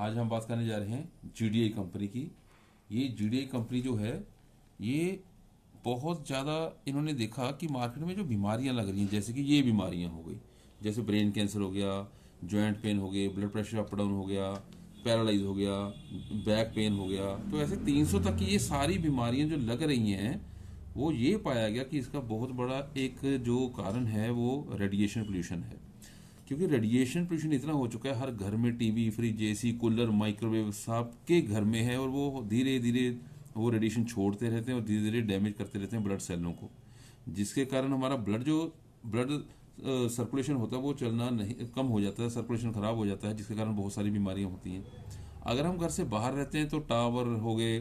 आज हम बात करने जा रहे हैं जीडीआई कंपनी की। ये जीडीआई कंपनी जो है ये बहुत ज़्यादा इन्होंने देखा कि मार्केट में जो बीमारियां लग रही हैं, जैसे कि ये बीमारियां हो गई, जैसे ब्रेन कैंसर हो गया, जॉइंट पेन हो गए, ब्लड प्रेशर अप डाउन हो गया, पैरालाइज हो गया, बैक पेन हो गया, तो ऐसे 300 तक की ये सारी बीमारियां जो लग रही हैं, वो ये पाया गया कि इसका बहुत बड़ा एक जो कारण है वो रेडिएशन पोल्यूशन है। क्योंकि रेडिएशन पोल्यूशन इतना हो चुका है, हर घर में TV, fridge, AC, cooler, microwave सबके घर में है, और वो धीरे धीरे वो रेडिएशन छोड़ते रहते हैं और धीरे धीरे डैमेज करते रहते हैं ब्लड सेलों को, जिसके कारण हमारा ब्लड सर्कुलेशन होता है वो चलना नहीं, कम हो जाता है, सर्कुलेशन खराब हो जाता है, जिसके कारण बहुत सारी बीमारियां होती हैं। अगर हम घर से बाहर रहते हैं तो टावर हो गए,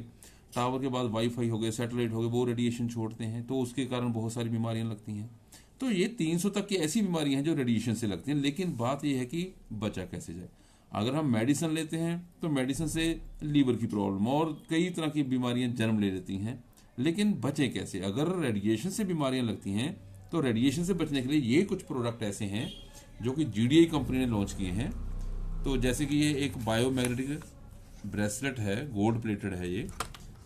टावर के बाद वाईफाई हो गए, सैटेलाइट हो गए, वो रेडिएशन छोड़ते हैं, तो उसके कारण बहुत सारी बीमारियां लगती हैं। तो ये 300 तक की ऐसी बीमारियां हैं जो रेडिएशन से लगती हैं। लेकिन बात यह है कि बचा कैसे जाए। अगर हम मेडिसिन लेते हैं तो मेडिसिन से लीवर की प्रॉब्लम और कई तरह की बीमारियां जन्म ले लेती हैं, लेकिन बचें कैसे? अगर रेडिएशन से बीमारियां लगती हैं तो रेडिएशन से बचने के लिए ये कुछ प्रोडक्ट ऐसे हैं जो कि जीडीआई कंपनी ने लॉन्च किए हैं। तो जैसे कि ये एक बायोमैग्नेटिक ब्रेसलेट है, गोल्ड प्लेटेड है ये।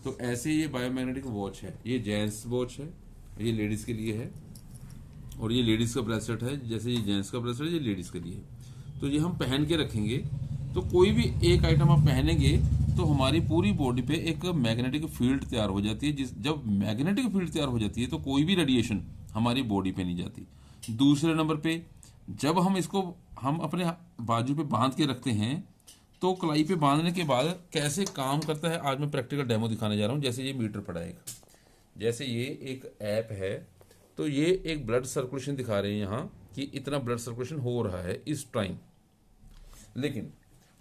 तो ऐसे ये बायोमैग्नेटिक वॉच है, ये जेंट्स वॉच है, ये लेडीज़ के लिए है, और ये लेडीज़ का ब्रेसलेट है। जैसे ये जेंट्स का ब्रेसलेट है, ये लेडीज़ के लिए है। तो ये हम पहन के रखेंगे, तो कोई भी एक आइटम आप पहनेंगे तो हमारी पूरी बॉडी पे एक मैग्नेटिक फील्ड तैयार हो जाती है। जब मैग्नेटिक फील्ड तैयार हो जाती है तो कोई भी रेडिएशन हमारी बॉडी पे नहीं जाती। दूसरे नंबर पे, जब हम अपने बाजू पे बांध के रखते हैं तो कलाई पे बांधने के बाद कैसे काम करता है, आज मैं प्रैक्टिकल डेमो दिखाने जा रहा हूँ। जैसे ये मीटर पड़ा है, जैसे ये एक ऐप है, तो ये एक ब्लड सर्कुलेशन दिखा रहे हैं यहाँ कि इतना ब्लड सर्कुलेशन हो रहा है इस टाइम। लेकिन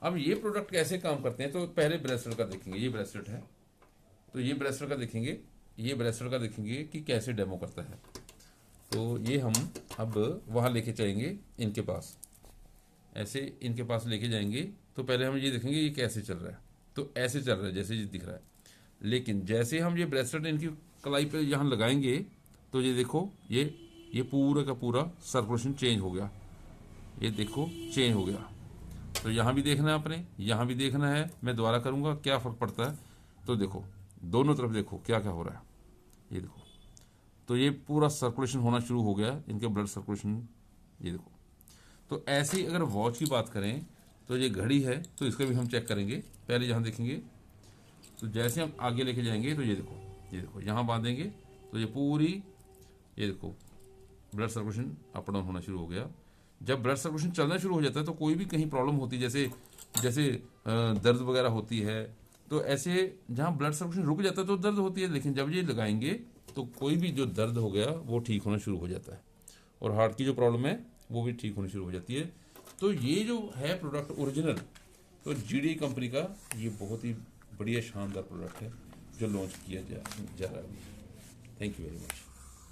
अब ये प्रोडक्ट कैसे काम करते हैं, तो पहले ब्रेसलेट का देखेंगे। ये ब्रेसलेट है, तो ये ब्रेसलेट का देखेंगे, ये ब्रेसलेट का देखेंगे कि कैसे डेमो करता है। तो ये हम अब वहाँ लेके चलेंगे इनके पास, ऐसे इनके पास लेके जाएंगे। तो पहले हम ये देखेंगे ये कैसे चल रहा है। तो ऐसे चल रहा है जैसे ये दिख रहा है। लेकिन जैसे हम ये ब्रेसलेट इनकी कलाई पे यहाँ लगाएंगे तो ये देखो, ये पूरा का पूरा सर्कुलेशन चेंज हो गया। ये देखो चेंज हो गया। तो यहाँ भी देखना है अपने, यहाँ भी देखना है। मैं दोबारा करूँगा क्या फ़र्क पड़ता है। तो देखो दोनों तरफ देखो क्या क्या हो रहा है। ये देखो, तो ये पूरा सर्कुलेशन होना शुरू हो गया इनके ब्लड सर्कुलेशन। ये देखो। तो ऐसे ही अगर वॉच की बात करें तो ये घड़ी है, तो इसका भी हम चेक करेंगे। पहले यहाँ देखेंगे, तो जैसे हम आगे लेके जाएंगे तो ये देखो यहाँ बांधेंगे तो ये पूरी, ये देखो ब्लड सर्कुलेशन अप डाउन होना शुरू हो गया। जब ब्लड सर्कुलेशन चलना शुरू हो जाता है तो कोई भी कहीं प्रॉब्लम होती है, जैसे दर्द वगैरह होती है, तो ऐसे जहाँ ब्लड सर्कुलेशन रुक जाता है तो दर्द होती है। लेकिन जब ये लगाएंगे तो कोई भी जो दर्द हो गया वो ठीक होना शुरू हो जाता है, और हार्ट की जो प्रॉब्लम है वो भी ठीक होनी शुरू हो जाती है। तो ये जो है प्रोडक्ट ओरिजिनल, तो जीडीआई कंपनी का ये बहुत ही बढ़िया शानदार प्रोडक्ट है जो लॉन्च किया जा रहा है। Thank you very much.